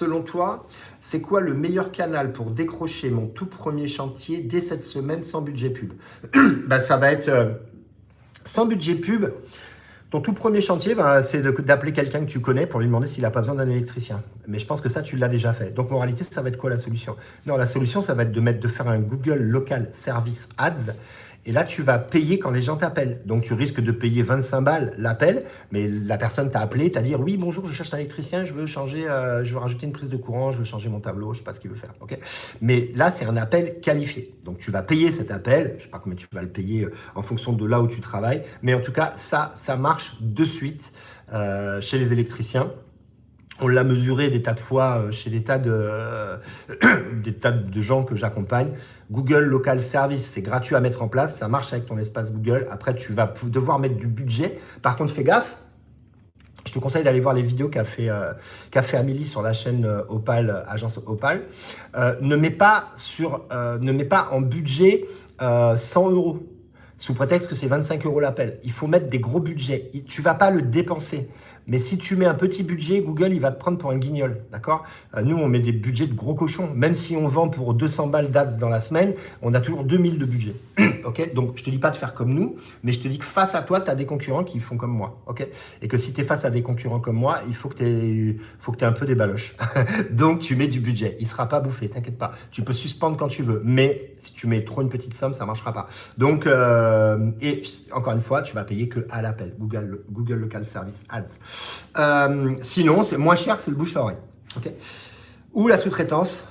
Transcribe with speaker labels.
Speaker 1: selon toi, c'est quoi le meilleur canal pour décrocher mon tout premier chantier dès cette semaine sans budget pub? Bah, ça va être sans budget pub. Ton tout premier chantier, bah, c'est d'appeler quelqu'un que tu connais pour lui demander s'il n'a pas besoin d'un électricien. Mais je pense que ça, tu l'as déjà fait. Donc, moralité, ça va être quoi la solution? Non, la solution, ça va être de faire un Google Local Service Ads. Et là, tu vas payer quand les gens t'appellent. Donc, tu risques de payer 25 balles l'appel, mais la personne t'a appelé, t'a dit oui, bonjour, je cherche un électricien, je veux changer, je veux rajouter une prise de courant, je veux changer mon tableau, je ne sais pas ce qu'il veut faire. Ok. Mais là, c'est un appel qualifié. Donc, tu vas payer cet appel. Je ne sais pas combien tu vas le payer en fonction de là où tu travailles. Mais en tout cas, ça marche de suite chez les électriciens. On l'a mesuré des tas de fois chez des tas de gens que j'accompagne. Google Local Service, c'est gratuit à mettre en place. Ça marche avec ton espace Google. Après, tu vas devoir mettre du budget. Par contre, fais gaffe. Je te conseille d'aller voir les vidéos qu'a fait Amélie sur la chaîne Opal, agence Opal. Ne mets pas en budget 100 euros sous prétexte que c'est 25 euros l'appel. Il faut mettre des gros budgets. Tu ne vas pas le dépenser. Mais si tu mets un petit budget, Google, il va te prendre pour un guignol, d'accord? Nous, on met des budgets de gros cochons. Même si on vend pour 200 balles d'ads dans la semaine, on a toujours 2000 de budget, ok? Donc, je te dis pas de faire comme nous, mais je te dis que face à toi, tu as des concurrents qui font comme moi, ok? Et que si tu es face à des concurrents comme moi, il faut que tu aies un peu des baloches. Donc, tu mets du budget. Il sera pas bouffé, t'inquiète pas. Tu peux suspendre quand tu veux, mais si tu mets trop une petite somme, ça marchera pas. Donc, et encore une fois, tu vas payer que à l'appel, Google Local Service Ads. Sinon, c'est moins cher, c'est le bouche à oreille. Okay, ou la sous-traitance.